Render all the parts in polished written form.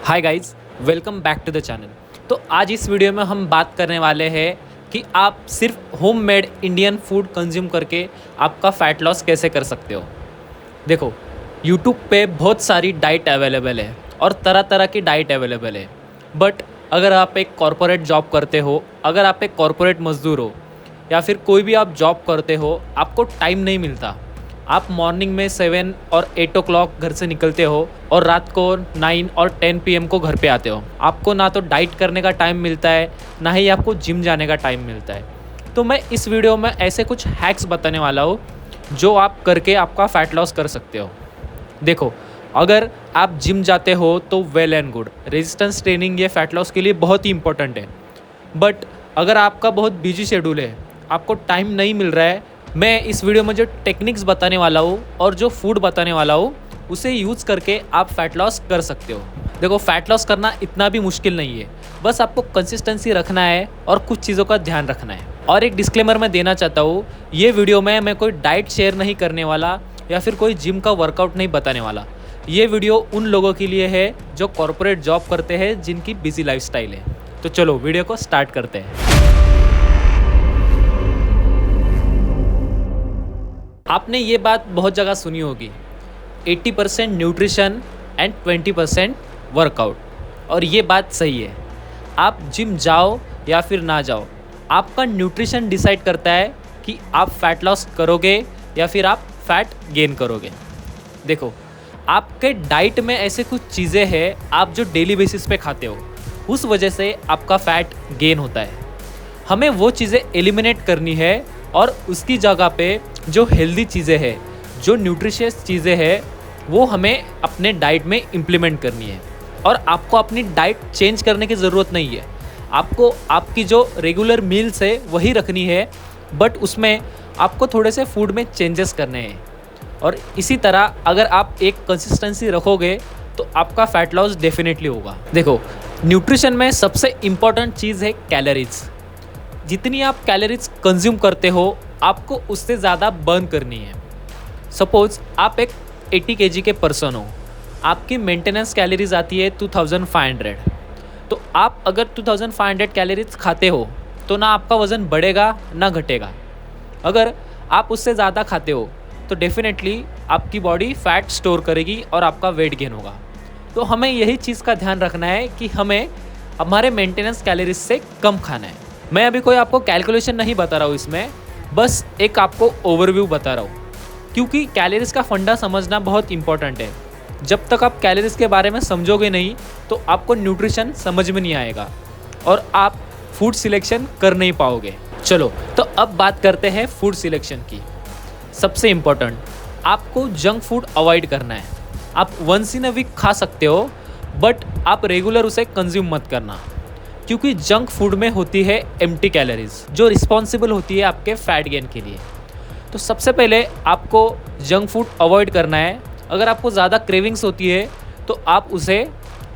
Hi guys, welcome back to the channel. तो आज इस वीडियो में हम बात करने वाले हैं कि आप सिर्फ होममेड इंडियन फूड कंज्यूम करके आपका फ़ैट लॉस कैसे कर सकते हो। देखो, यूट्यूब पे बहुत सारी डाइट अवेलेबल है और तरह तरह की डाइट अवेलेबल है। बट अगर आप एक कॉरपोरेट जॉब करते हो, अगर आप एक कॉरपोरेट मज़दूर हो या फिर कोई भी आप जॉब करते हो, आपको टाइम नहीं मिलता। आप मॉर्निंग में 7 और 8 ओ क्लॉक घर से निकलते हो और रात को 9 और 10 PM को घर पे आते हो। आपको ना तो डाइट करने का टाइम मिलता है, ना ही आपको जिम जाने का टाइम मिलता है। तो मैं इस वीडियो में ऐसे कुछ हैक्स बताने वाला हूँ जो आप करके आपका फ़ैट लॉस कर सकते हो। देखो, अगर आप जिम जाते हो तो well and good, resistance training ये फ़ैट लॉस के लिए बहुत ही इंपॉर्टेंट है। बट अगर आपका बहुत बिजी शेड्यूल है, आपको टाइम नहीं मिल रहा है, मैं इस वीडियो में जो टेक्निक्स बताने वाला हूँ और जो फूड बताने वाला हूँ उसे यूज़ करके आप फ़ैट लॉस कर सकते हो। देखो, फ़ैट लॉस करना इतना भी मुश्किल नहीं है, बस आपको कंसिस्टेंसी रखना है और कुछ चीज़ों का ध्यान रखना है। और एक डिस्क्लेमर मैं देना चाहता हूँ, ये वीडियो में मैं कोई डाइट शेयर नहीं करने वाला या फिर कोई जिम का वर्कआउट नहीं बताने वाला। ये वीडियो उन लोगों के लिए है जो कॉरपोरेट जॉब करते हैं, जिनकी बिजी लाइफस्टाइल है। तो चलो वीडियो को स्टार्ट करते हैं। आपने ये बात बहुत जगह सुनी होगी, 80% न्यूट्रिशन एंड 20% वर्कआउट। और ये बात सही है। आप जिम जाओ या फिर ना जाओ, आपका न्यूट्रिशन डिसाइड करता है कि आप फ़ैट लॉस करोगे या फिर आप फ़ैट गेन करोगे। देखो, आपके डाइट में ऐसे कुछ चीज़ें हैं आप जो डेली बेसिस पे खाते हो, उस वजह से आपका फ़ैट गेन होता है। हमें वो चीज़ें एलिमिनेट करनी है और उसकी जगह पे जो हेल्दी चीज़ें हैं, जो न्यूट्रिशियस चीज़ें हैं, वो हमें अपने डाइट में इम्प्लीमेंट करनी है। और आपको अपनी डाइट चेंज करने की ज़रूरत नहीं है। आपको आपकी जो रेगुलर मील्स है वही रखनी है, बट उसमें आपको थोड़े से फूड में चेंजेस करने हैं। और इसी तरह अगर आप एक कंसिस्टेंसी रखोगे तो आपका फ़ैट लॉस डेफिनेटली होगा। देखो, न्यूट्रिशन में सबसे इम्पॉर्टेंट चीज़ है कैलोरीज। जितनी आप कैलोरीज कंज्यूम करते हो, आपको उससे ज़्यादा बर्न करनी है। सपोज़ आप एक 80 kg के पर्सन हो, आपकी मेंटेनेंस कैलोरीज आती है 2500। तो आप अगर 2500 कैलोरीज खाते हो तो ना आपका वज़न बढ़ेगा ना घटेगा। अगर आप उससे ज़्यादा खाते हो तो डेफिनेटली आपकी बॉडी फ़ैट स्टोर करेगी और आपका वेट गेन होगा। तो हमें यही चीज़ का ध्यान रखना है कि हमें हमारे मेंटेनेंस कैलोरीज से कम खाना है। मैं अभी कोई आपको कैलकुलेशन नहीं बता रहा हूँ इसमें, बस एक आपको ओवरव्यू बता रहा हूँ, क्योंकि कैलोरीज का फंडा समझना बहुत इंपॉर्टेंट है। जब तक आप कैलोरीज के बारे में समझोगे नहीं तो आपको न्यूट्रिशन समझ में नहीं आएगा और आप फूड सिलेक्शन कर नहीं पाओगे। चलो, तो अब बात करते हैं फूड सिलेक्शन की। सबसे इम्पोर्टेंट, आपको जंक फूड अवॉइड करना है। आप वंस इन अ वीक खा सकते हो, बट आप रेगुलर उसे कंज्यूम मत करना, क्योंकि जंक फूड में होती है एम्प्टी कैलोरीज जो रिस्पॉन्सिबल होती है आपके फ़ैट गेन के लिए। तो सबसे पहले आपको जंक फूड अवॉइड करना है। अगर आपको ज़्यादा क्रेविंग्स होती है तो आप उसे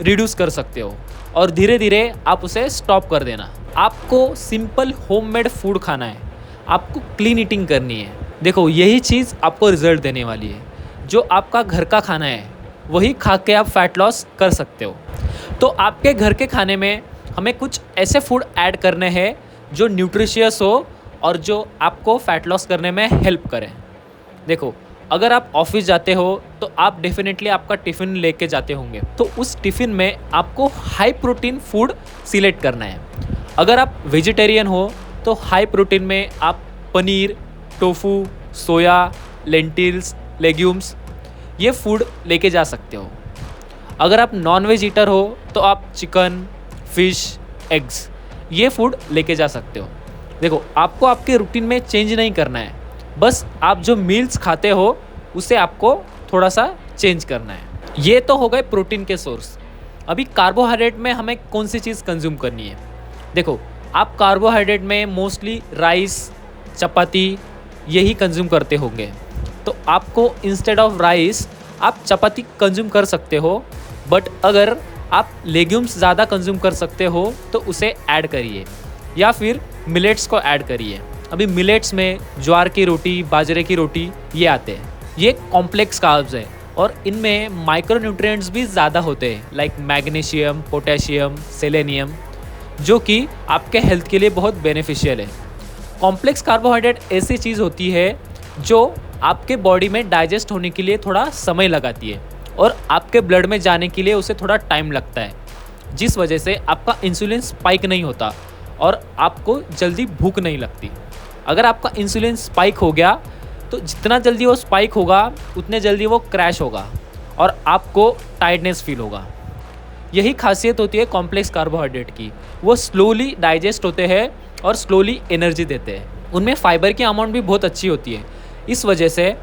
रिड्यूस कर सकते हो और धीरे धीरे आप उसे स्टॉप कर देना। आपको सिंपल होममेड फूड खाना है, आपको क्लीन ईटिंग करनी है। देखो, यही चीज़ आपको रिजल्ट देने वाली है। जो आपका घर का खाना है वही खा के आप फ़ैट लॉस कर सकते हो। तो आपके घर के खाने में हमें कुछ ऐसे फूड ऐड करने हैं जो न्यूट्रिशियस हो और जो आपको फ़ैट लॉस करने में हेल्प करें। देखो, अगर आप ऑफिस जाते हो तो आप डेफिनेटली आपका टिफ़िन लेके जाते होंगे, तो उस टिफ़िन में आपको हाई प्रोटीन फूड सिलेक्ट करना है। अगर आप वेजिटेरियन हो तो हाई प्रोटीन में आप पनीर, टोफू, सोया, लेंटिल्स, लेग्यूम्स ये फूड लेके जा सकते हो। अगर आप नॉन वेज ईटर हो तो आप चिकन, फिश, एग्स ये फूड लेके जा सकते हो। देखो, आपको आपके रूटीन में चेंज नहीं करना है, बस आप जो मील्स खाते हो उसे आपको थोड़ा सा चेंज करना है। ये तो हो गए प्रोटीन के सोर्स। अभी कार्बोहाइड्रेट में हमें कौन सी चीज़ कंज्यूम करनी है। देखो, आप कार्बोहाइड्रेट में मोस्टली राइस, चपाती यही कंज्यूम करते होंगे। तो आपको इंस्टेड ऑफ राइस आप चपाती कंज्यूम कर सकते हो, बट अगर आप लेग्यूम्स ज़्यादा कंज्यूम कर सकते हो तो उसे ऐड करिए या फिर मिलेट्स को ऐड करिए। अभी मिलेट्स में ज्वार की रोटी, बाजरे की रोटी ये आते हैं। ये कॉम्प्लेक्स कार्ब्स है और इनमें माइक्रोन्यूट्रिएंट्स भी ज़्यादा होते हैं, लाइक मैग्नीशियम, पोटेशियम, सेलेनियम, जो कि आपके हेल्थ के लिए बहुत बेनिफिशियल है। कॉम्प्लेक्स कार्बोहाइड्रेट ऐसी चीज़ होती है जो आपके बॉडी में डाइजेस्ट होने के लिए थोड़ा समय लगाती है और आपके ब्लड में जाने के लिए उसे थोड़ा टाइम लगता है, जिस वजह से आपका इंसुलिन स्पाइक नहीं होता और आपको जल्दी भूख नहीं लगती। अगर आपका इंसुलिन स्पाइक हो गया तो जितना जल्दी वो स्पाइक होगा उतने जल्दी वो क्रैश होगा और आपको टायर्डनेस फील होगा। यही खासियत होती है कॉम्प्लेक्स कार्बोहाइड्रेट की, वो स्लोली डाइजेस्ट होते हैं और स्लोली एनर्जी देते हैं। उनमें फाइबर की अमाउंट भी बहुत अच्छी होती है, इस वजह से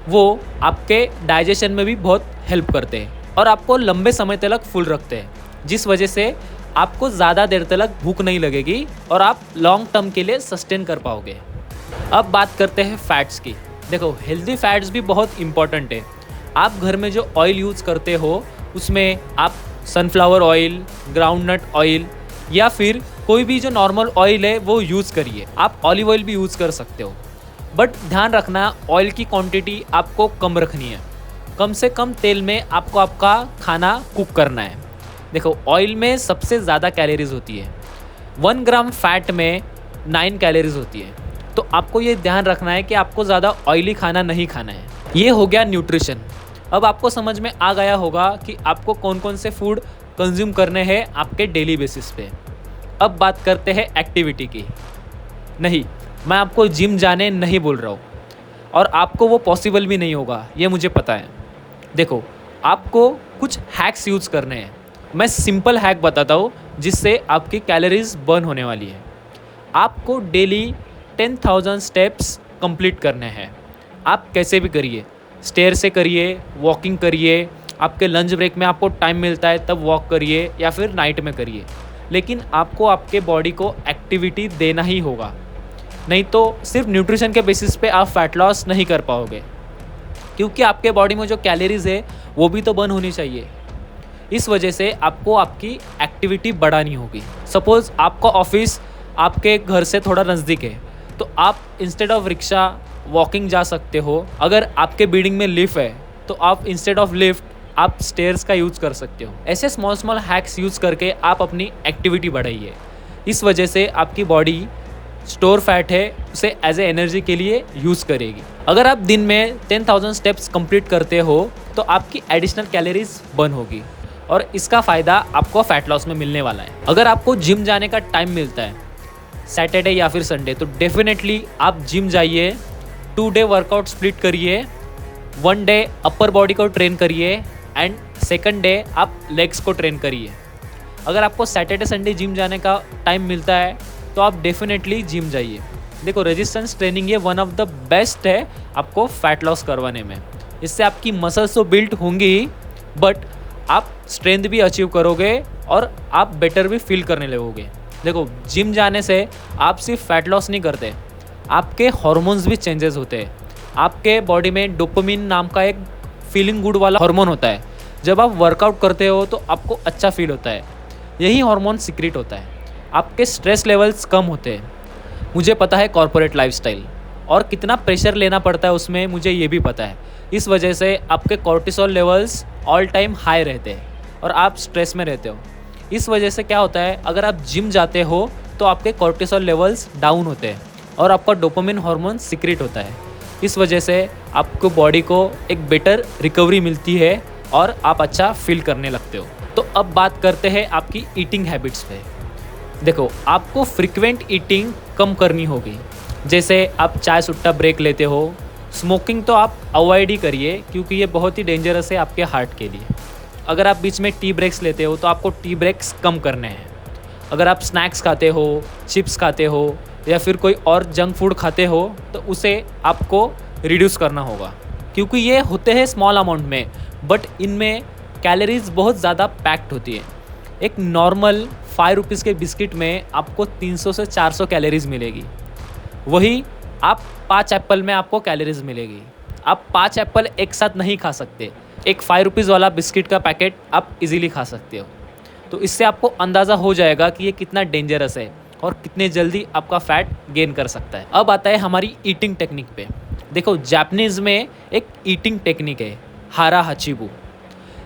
वो आपके डाइजेशन में भी बहुत हेल्प करते हैं और आपको लंबे समय तक फुल रखते हैं, जिस वजह से आपको ज़्यादा देर तक भूख नहीं लगेगी और आप लॉन्ग टर्म के लिए सस्टेन कर पाओगे। अब बात करते हैं फैट्स की। देखो, हेल्दी फैट्स भी बहुत इंपॉर्टेंट है। आप घर में जो ऑयल यूज़ करते हो उसमें आप सनफ्लावर ऑयल, ग्राउंडनट ऑयल या फिर कोई भी जो नॉर्मल ऑयल है वो यूज़ करिए। आप ऑलिव ऑयल भी यूज़ कर सकते हो, बट ध्यान रखना ऑयल की क्वांटिटी आपको कम रखनी है। कम से कम तेल में आपको आपका खाना कुक करना है। देखो, ऑयल में सबसे ज़्यादा कैलोरीज होती है, 1 ग्राम फैट में 9 कैलोरीज होती है। तो आपको ये ध्यान रखना है कि आपको ज़्यादा ऑयली खाना नहीं खाना है। ये हो गया न्यूट्रिशन। अब आपको समझ में आ गया होगा कि आपको कौन कौन से फूड कंज्यूम करने हैं आपके डेली बेसिस पे। अब बात करते हैं एक्टिविटी की। नहीं, मैं आपको जिम जाने नहीं बोल रहा हूँ और आपको वो पॉसिबल भी नहीं होगा, ये मुझे पता है। देखो, आपको कुछ हैक्स यूज़ करने हैं। मैं सिंपल हैक बताता हूँ जिससे आपकी कैलोरीज बर्न होने वाली है। आपको डेली 10,000 स्टेप्स कंप्लीट करने हैं। आप कैसे भी करिए, स्टेयर से करिए, वॉकिंग करिए, आपके लंच ब्रेक में आपको टाइम मिलता है तब वॉक करिए या फिर नाइट में करिए, लेकिन आपको आपके बॉडी को एक्टिविटी देना ही होगा। नहीं तो सिर्फ न्यूट्रिशन के बेसिस पे आप फैट लॉस नहीं कर पाओगे, क्योंकि आपके बॉडी में जो कैलोरीज है वो भी तो बर्न होनी चाहिए। इस वजह से आपको आपकी एक्टिविटी बढ़ानी होगी। सपोज़ आपका ऑफिस आपके घर से थोड़ा नज़दीक है तो आप इंस्टेड ऑफ रिक्शा वॉकिंग जा सकते हो। अगर आपके बिल्डिंग में लिफ्ट है तो आप इंस्टेड ऑफ लिफ्ट आप स्टेयर्स का यूज़ कर सकते हो। ऐसे स्मॉल स्मॉल हैक्स यूज़ करके आप अपनी एक्टिविटी बढ़ाइए। इस वजह से आपकी बॉडी स्टोर फैट है उसे एज ए एनर्जी के लिए यूज़ करेगी। अगर आप दिन में 10,000 स्टेप्स कंप्लीट करते हो तो आपकी एडिशनल कैलोरीज बर्न होगी और इसका फ़ायदा आपको फैट लॉस में मिलने वाला है। अगर आपको जिम जाने का टाइम मिलता है सैटरडे या फिर संडे, तो डेफिनेटली आप जिम जाइए। 2 डे वर्कआउट स्प्लिट करिए, 1 डे अपर बॉडी को ट्रेन करिए एंड सेकंड डे आप लेग्स को ट्रेन करिए। अगर आपको सैटरडे संडे जिम जाने का टाइम मिलता है तो आप डेफिनेटली जिम जाइए। देखो, रेजिस्टेंस ट्रेनिंग ये वन ऑफ द बेस्ट है आपको फैट लॉस करवाने में। इससे आपकी मसल्स तो बिल्ड होंगी बट आप स्ट्रेंथ भी अचीव करोगे और आप बेटर भी फील करने लगोगे। देखो, जिम जाने से आप सिर्फ फैट लॉस नहीं करते, आपके हार्मोन्स भी चेंजेस होते हैं। आपके बॉडी में डोपामिन नाम का एक फीलिंग गुड वाला हार्मोन होता है। जब आप वर्कआउट करते हो तो आपको अच्छा फील होता है, यही हार्मोन सीक्रेट होता है। आपके स्ट्रेस लेवल्स कम होते हैं। मुझे पता है कॉर्पोरेट लाइफस्टाइल और कितना प्रेशर लेना पड़ता है उसमें, मुझे ये भी पता है। इस वजह से आपके cortisol levels all time high रहते हैं और आप स्ट्रेस में रहते हो। इस वजह से क्या होता है, अगर आप जिम जाते हो तो आपके कॉर्टिसोल लेवल्स डाउन होते हैं और आपका डोपामिन हार्मोन सीक्रेट होता है। इस वजह से आपको बॉडी को एक बेटर रिकवरी मिलती है और आप अच्छा फील करने लगते हो। तो अब बात करते हैं आपकी ईटिंग हैबिट्स पे। देखो, आपको फ्रीक्वेंट ईटिंग कम करनी होगी। जैसे आप चाय सुट्टा ब्रेक लेते हो, स्मोकिंग तो आप अवॉइड ही करिए क्योंकि ये बहुत ही डेंजरस है आपके हार्ट के लिए। अगर आप बीच में टी ब्रेक्स लेते हो तो आपको टी ब्रेक्स कम करने हैं। अगर आप स्नैक्स खाते हो, चिप्स खाते हो या फिर कोई और जंक फूड खाते हो तो उसे आपको रिड्यूस करना होगा, क्योंकि ये होते हैं स्मॉल अमाउंट में बट इनमें कैलोरीज बहुत ज़्यादा पैक्ड होती है। एक नॉर्मल 5 रुपीज़ के बिस्किट में आपको 300 से 400 कैलोरीज मिलेगी, वही आप 5 एप्पल में आपको कैलोरीज मिलेगी। आप 5 एप्पल एक साथ नहीं खा सकते। एक 5 रुपीज़ वाला बिस्किट का पैकेट आप इजीली खा सकते हो। तो इससे आपको अंदाज़ा हो जाएगा कि ये कितना डेंजरस है और कितने जल्दी आपका फैट गेन कर सकता है। अब आता है हमारी ईटिंग टेक्निक पे। देखो, जापानीज़ में एक ईटिंग टेक्निक है हारा हचीबू।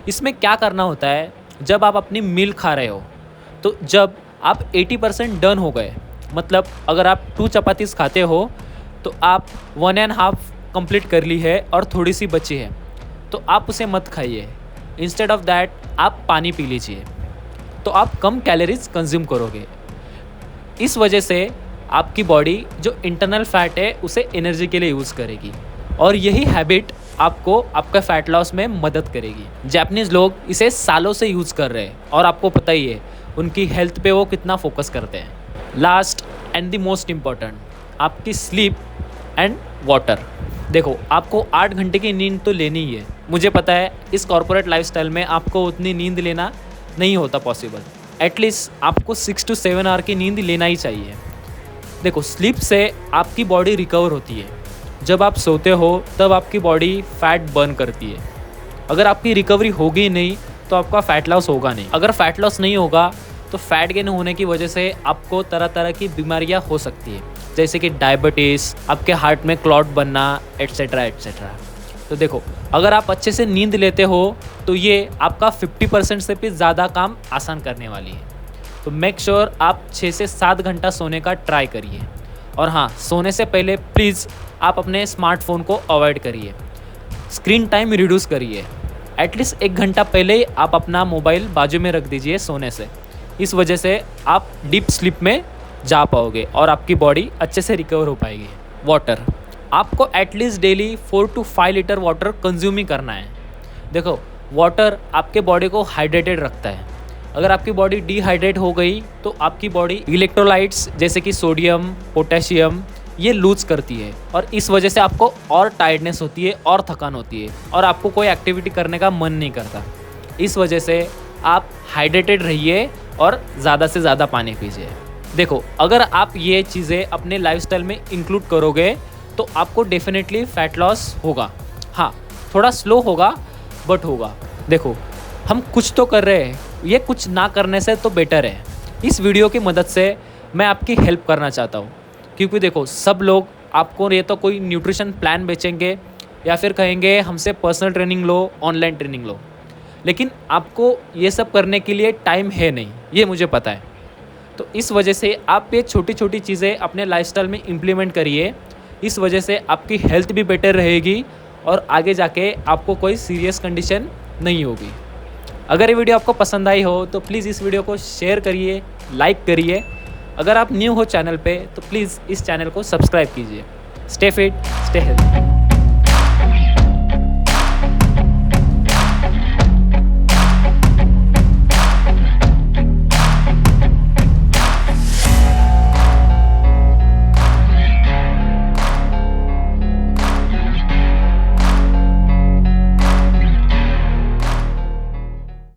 इसमें क्या करना होता है, जब आप अपनी मील खा रहे हो तो जब आप 80% डन हो गए, मतलब अगर आप 2 चपातीस खाते हो तो आप 1.5 कंप्लीट कर ली है और थोड़ी सी बची है, तो आप उसे मत खाइए। इंस्टेड ऑफ दैट आप पानी पी लीजिए, तो आप कम कैलोरीज कंज्यूम करोगे। इस वजह से आपकी बॉडी जो इंटरनल फैट है उसे एनर्जी के लिए यूज़ करेगी, और यही हैबिट आपको आपका फैट लॉस में मदद करेगी। जापानीज़ लोग इसे सालों से यूज़ कर रहे हैं और आपको पता ही है उनकी हेल्थ पे वो कितना फोकस करते हैं। Last and the most important, आपकी स्लीप एंड वाटर। देखो, आपको 8 घंटे की नींद तो लेनी ही है। मुझे पता है इस कॉर्पोरेट लाइफस्टाइल में आपको उतनी नींद लेना नहीं होता पॉसिबल। एटलीस्ट आपको 6 to 7 आवर की नींद लेना ही चाहिए। देखो, स्लीप से आपकी बॉडी रिकवर होती है। जब आप सोते हो तब आपकी बॉडी फैट बर्न करती है। अगर आपकी रिकवरी होगी नहीं तो आपका फ़ैट लॉस होगा नहीं। अगर फ़ैट लॉस नहीं होगा तो फैट गेन होने की वजह से आपको तरह तरह की बीमारियां हो सकती है, जैसे कि डायबिटीज़, आपके हार्ट में क्लॉट बनना, एट्सेट्रा एट्सेट्रा। तो देखो, अगर आप अच्छे से नींद लेते हो तो ये आपका 50% से भी ज़्यादा काम आसान करने वाली है। तो मेक श्योर आप 6 से 7 घंटा सोने का ट्राई करिए। और हाँ, सोने से पहले प्लीज़ आप अपने स्मार्टफोन को अवॉइड करिए, स्क्रीन टाइम रिड्यूस करिए। एटलीस्ट 1 घंटा पहले ही आप अपना मोबाइल बाजू में रख दीजिए सोने से। इस वजह से आप डीप स्लीप में जा पाओगे और आपकी बॉडी अच्छे से रिकवर हो पाएगी। वाटर, आपको at least daily 4 to 5 litre water consume ही करना है। देखो, वाटर आपके बॉडी को हाइड्रेटेड रखता है। अगर आपकी बॉडी डिहाइड्रेट हो गई तो आपकी बॉडी इलेक्ट्रोलाइट्स जैसे कि सोडियम, पोटेशियम ये लूज करती है, और इस वजह से आपको और टायर्डनेस होती है और थकान होती है और आपको कोई एक्टिविटी करने का मन नहीं करता। इस वजह से आप हाइड्रेटेड रहिए और ज़्यादा से ज़्यादा पानी पीजिए। देखो, अगर आप ये चीज़ें अपने लाइफस्टाइल में इंक्लूड करोगे तो आपको डेफिनेटली फ़ैट लॉस होगा। हाँ, थोड़ा स्लो होगा बट होगा। देखो, हम कुछ तो कर रहे हैं, ये कुछ ना करने से तो बेटर है। इस वीडियो की मदद से मैं आपकी हेल्प करना चाहता हूँ, क्योंकि देखो, सब लोग आपको ये तो कोई न्यूट्रिशन प्लान बेचेंगे या फिर कहेंगे हमसे पर्सनल ट्रेनिंग लो, ऑनलाइन ट्रेनिंग लो, लेकिन आपको ये सब करने के लिए टाइम है नहीं, ये मुझे पता है। तो इस वजह से आप ये छोटी छोटी चीज़ें अपने लाइफस्टाइल में इम्प्लीमेंट करिए। इस वजह से आपकी हेल्थ भी बेटर रहेगी और आगे जाके आपको कोई सीरियस कंडीशन नहीं होगी। अगर ये वीडियो आपको पसंद आई हो तो प्लीज़ इस वीडियो को शेयर करिए, लाइक करिए। अगर आप न्यू हो चैनल पे तो प्लीज़ इस चैनल को सब्सक्राइब कीजिए। Stay fit, stay healthy.